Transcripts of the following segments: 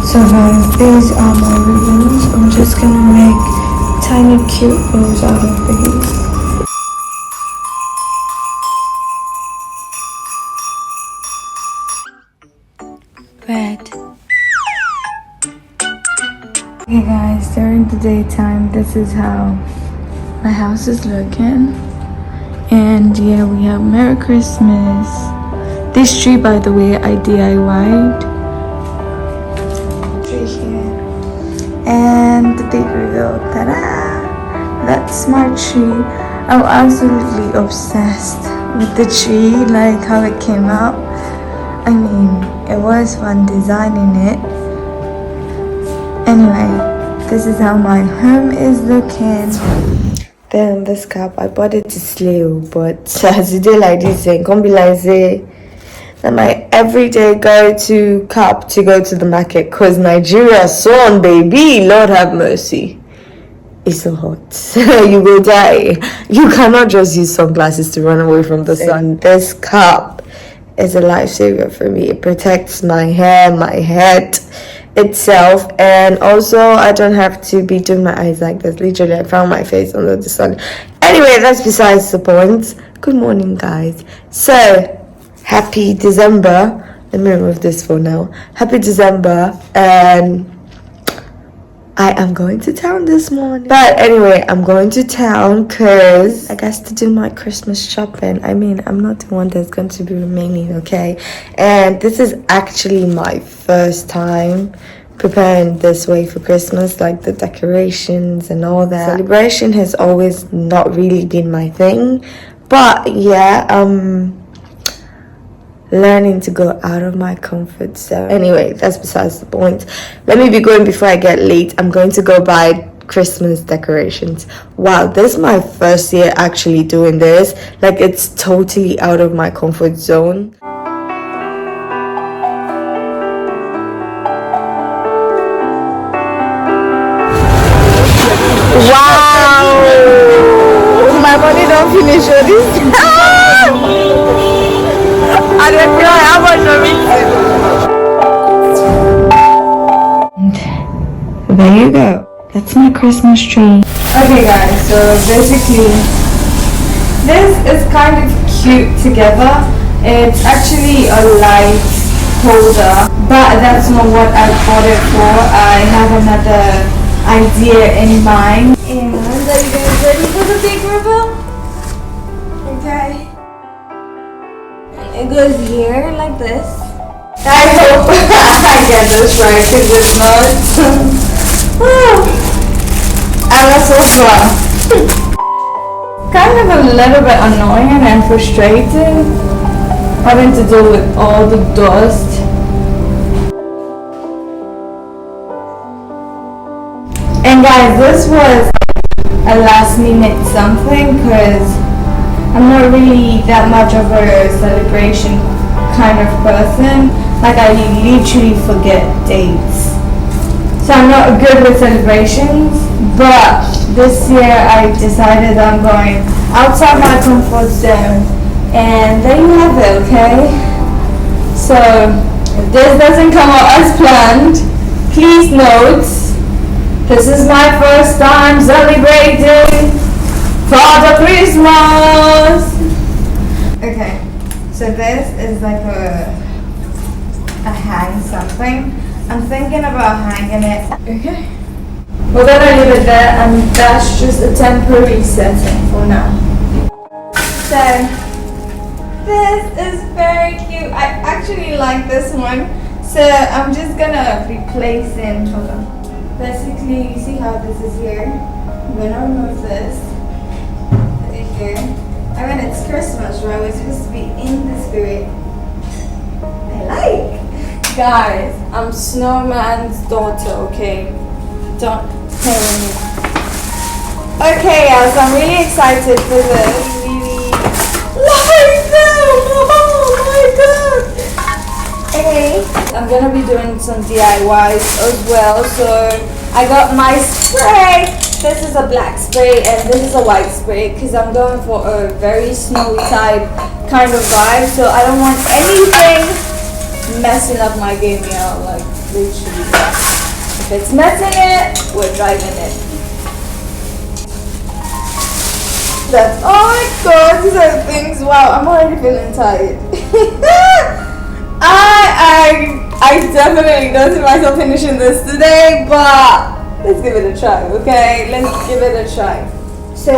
So guys, these are my ribbons. I'm just gonna make tiny cute bows out of these. Red. Hey guys, during the daytime, this is how my house is looking. And yeah, we have Merry Christmas. This tree, by the way, I DIY'd. Tree here. And the big reveal. Ta-da! That's my tree. I'm absolutely obsessed with the tree, like how it came out. I mean, it was fun designing it. Anyway, this is how my home is looking. Then this cap, I bought it to slew, but as you do like this, it can't be like say that my everyday go-to cap to go to the market, cause Nigeria sun, baby, Lord have mercy. It's so hot. You will die. You cannot just use sunglasses to run away from the sun. This cap is a lifesaver for me. It protects my hair, my head itself, and also I don't have to be doing my eyes like this. Literally, I found my face under the sun. Anyway, that's besides the point. Good morning, guys. So, happy December. Let me remove this for now. Happy December, and I am going to town this morning. But anyway, I'm going to town because I got to do my Christmas shopping. I mean, I'm not the one that's going to be remaining, okay? And this is actually my first time preparing this way for Christmas, like the decorations and all that. Celebration has always not really been my thing. But yeah, learning to go out of my comfort zone. Anyway, that's besides the point. Let me be going before I get late. I'm going to go buy Christmas decorations. Wow, this is my first year actually doing this. Like, it's totally out of my comfort zone. Wow! My body don't finish all this. I don't know how much of it. There you go. That's my Christmas tree. Okay guys, so basically this is kind of cute together. It's actually a light holder, but that's not what I bought it for. I have another idea in mind. And are you guys ready for the big reveal? Okay. It goes here like this. I hope I get this right, because if not, I'm not so far. Kind of a little bit annoying and frustrating having to deal with all the dust. And guys, this was a last minute something because I'm not really that much of a celebration kind of person. Like, I literally forget dates. So I'm not good with celebrations. But this year I decided I'm going outside my comfort zone. And there you have it, okay? So if this doesn't come out as planned, please note, this is my first time celebrating Father Christmas. Okay, so this is like a hang something. I'm thinking about hanging it. Okay, we're gonna leave it there, and that's just a temporary setting for now. So this is very cute. I actually like this one. So I'm just gonna be placing. Hold on. Basically, you see how this is here. I'm gonna remove this. Here. I mean, it's Christmas, right? We're supposed to be in the spirit. I like. Guys, I'm Snowman's daughter, okay? Don't play with me. Okay, guys, I'm really excited for this. Really like them! Oh my god! Okay. I'm gonna be doing some DIYs as well. So I got my spray. This is a black spray and this is a white spray because I'm going for a very snowy type kind of vibe. So I don't want anything messing up my game out. Like, Literally. If it's messing it, we're driving it. That's, oh my god, these are things. Wow, I'm already feeling tired. I definitely don't see myself finishing this today, but let's give it a try, okay? Let's give it a try. So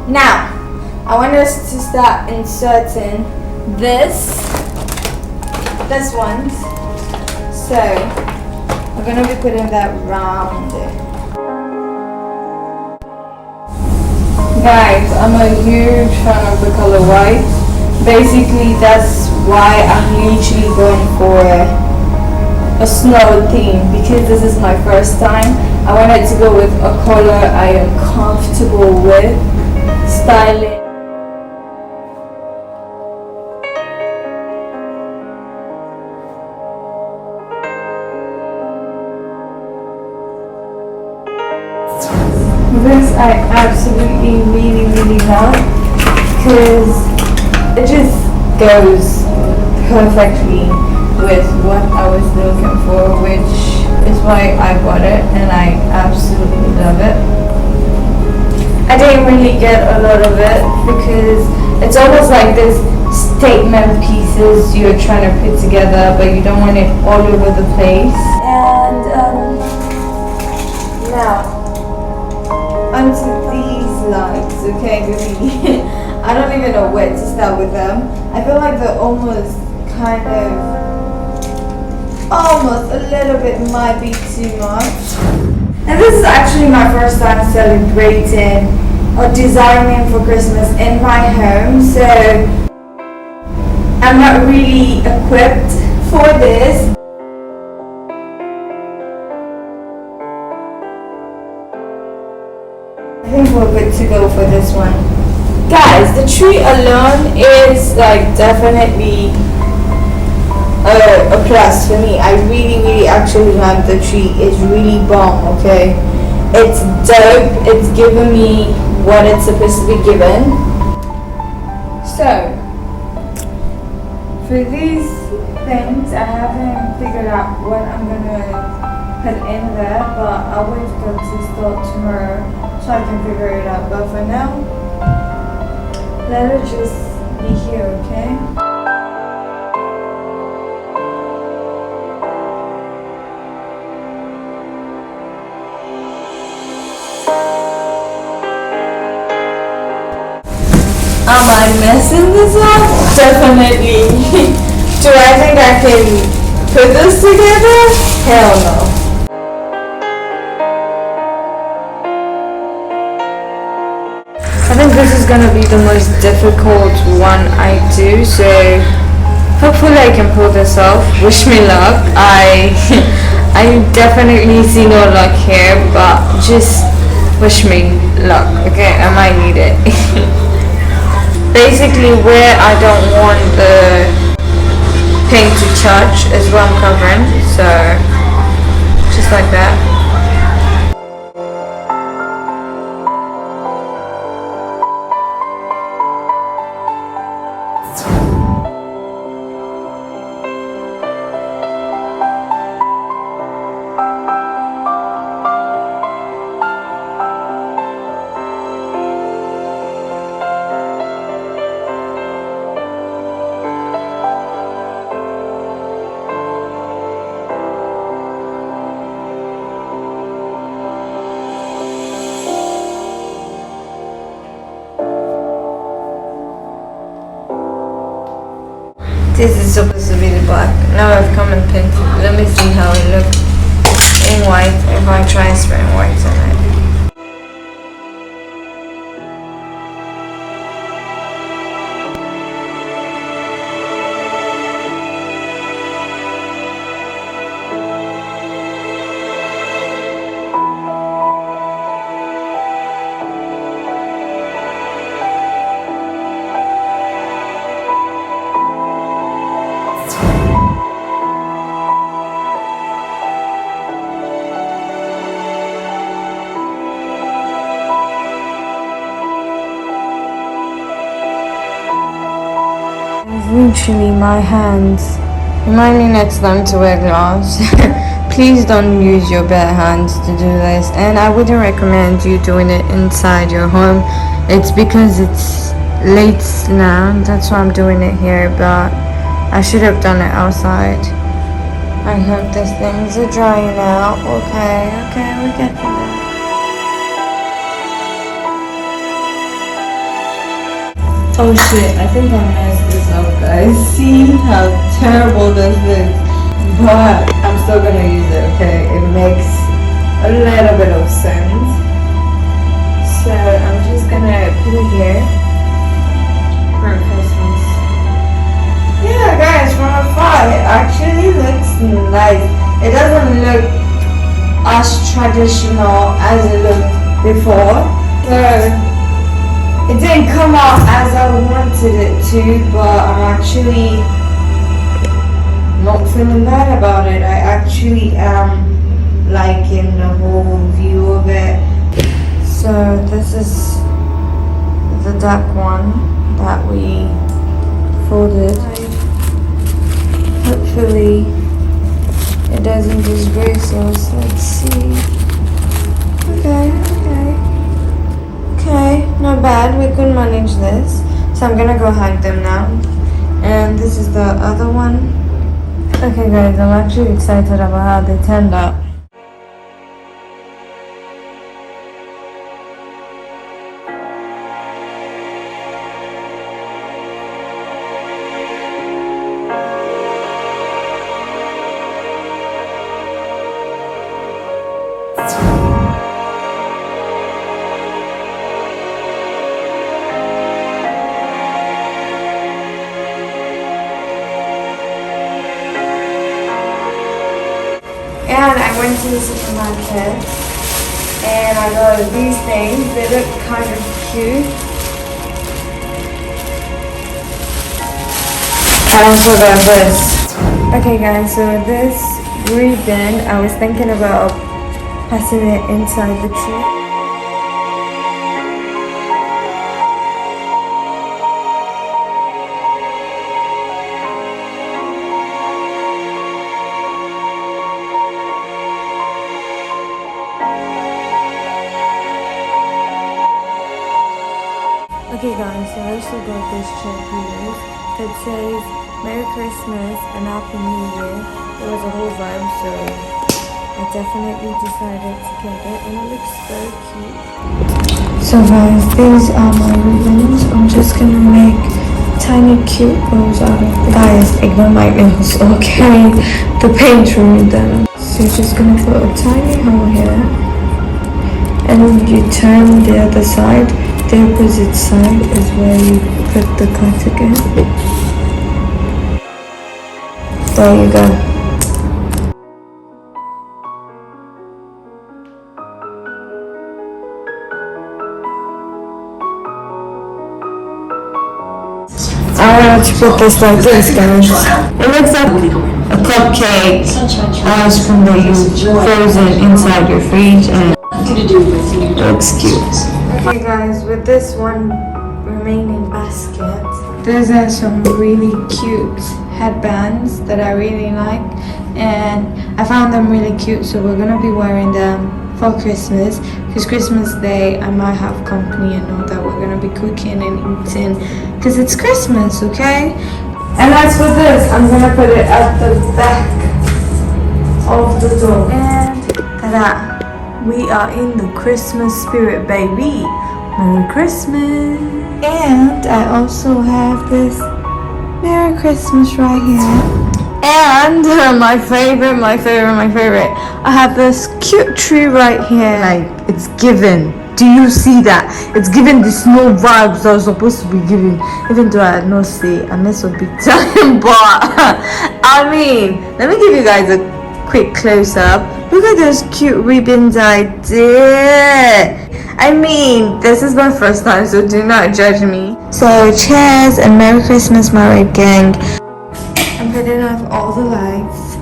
now I want us to start inserting this ones. So we're gonna be putting that round it. Guys, I'm a huge fan of the color white. Basically, that's why I'm literally going for a snow theme, because this is my first time. I wanted to go with a color I am comfortable with styling. This I absolutely really love, because it just goes perfectly with what I was looking for, which is why I bought it, and I absolutely love it. I didn't really get a lot of it because it's almost like this statement pieces you're trying to put together, but you don't want it all over the place. And now onto these lights, okay, baby. I don't even know where to start with them. I feel like they're almost a little bit might be too much. And this is actually my first time celebrating or designing for Christmas in my home, so I'm not really equipped for this. I think we're good to go for this one. Guys, the tree alone is like definitely a plus for me. I really actually like the tree. It's really bomb, okay? It's dope. It's giving me what it's supposed to be given. So, for these things, I haven't figured out what I'm gonna put in there, but I'll wait to start tomorrow so I can figure it out. But for now, let it just be here, okay? Am I messing this up? Definitely. Do I think I can put this together? Hell no. I think this is gonna be the most difficult one I do, so hopefully I can pull this off. Wish me luck. I definitely see no luck here, but just wish me luck, okay? I might need it. Basically, where I don't want the paint to touch is what I'm covering, so just like that. This is supposed to be the black. Now I've come and painted. Let me see how it looks in white if I try spraying white on it. Literally my hands Remind me next time to wear gloves. Please don't use your bare hands to do this, and I wouldn't recommend you doing it inside your home. It's because it's late now, that's why I'm doing it here, but I should have done it outside. I hope these things are drying out. Okay, we're getting there. Oh shit, I think I messed this up, guys. See how terrible this is? But I'm still gonna use it, okay? It makes a little bit of sense. So I'm just gonna put it here for Christmas. Yeah, guys, from afar, it actually looks nice. It doesn't look as traditional as it looked before. So it didn't come out as I wanted it to, but I'm actually not feeling bad about it. I actually am liking the whole view of it. So this is the dark one that we folded. Hopefully it doesn't disgrace us. Let's see. Okay, not bad. We could manage this. So I'm gonna go hang them now. And this is the other one. Okay guys, I'm actually excited about how they turned out. And I went to the supermarket and I got these things. They look kind of cute. I also got this. Okay guys, so this ribbon, I was thinking about passing it inside the tree. Okay guys, so I also got this check here that says Merry Christmas and Happy New Year. It was a whole vibe, so I definitely decided to get it and it looks so cute. So guys, these are my ribbons. I'm just gonna make tiny cute bows out of them. Guys, ignore my nails, okay? The paint ruined them. So you're just gonna put a tiny hole here and you turn the other side. The opposite side is where you put the cut again. There you go. I want to put this like this, guys. It looks like a cupcake ice cream that you frozen inside your fridge and it looks cute. Okay guys, with this one remaining basket, these are some really cute headbands that I really like and I found them really cute, so we're gonna be wearing them for Christmas, because Christmas Day I might have company and know that we're gonna be cooking and eating because it's Christmas, okay? And as for this, I'm gonna put it at the back of the door. And ta-da! We are in the Christmas spirit, baby. Merry Christmas. And I also have this Merry Christmas right here. And my favorite. I have this cute tree right here. Like, it's given. Do you see that? It's giving the snow vibes I was supposed to be giving. Even though I had no say, and this would be time. But, I mean, let me give you guys a quick close-up. Look at those cute ribbons I did. I mean, this is my first time, so do not judge me. So cheers and Merry Christmas, my red gang. I'm putting off all the lights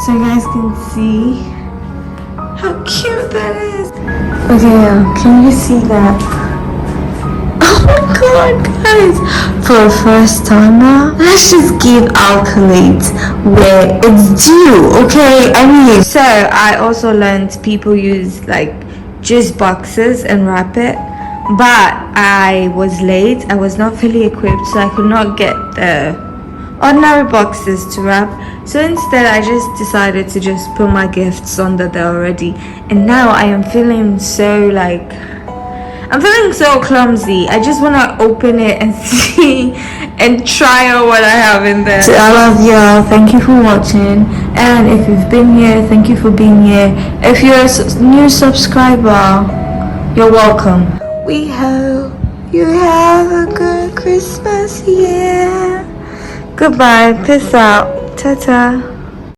so you guys can see how cute that is. Okay, can you see that? Oh god, guys! For a first timer, let's just give accolades where it's due, okay? I mean, so I also learned people use like juice boxes and wrap it, but I was late. I was not fully equipped, so I could not get the ordinary boxes to wrap. So instead, I just decided to just put my gifts under there already, and now I am feeling so like I'm feeling so clumsy. I just want to open it and see and try out what I have in there. To all of y'all, thank you for watching. And if you've been here, thank you for being here. If you're a new subscriber, you're welcome. We hope you have a good Christmas year. Goodbye. Peace out. Ta-ta.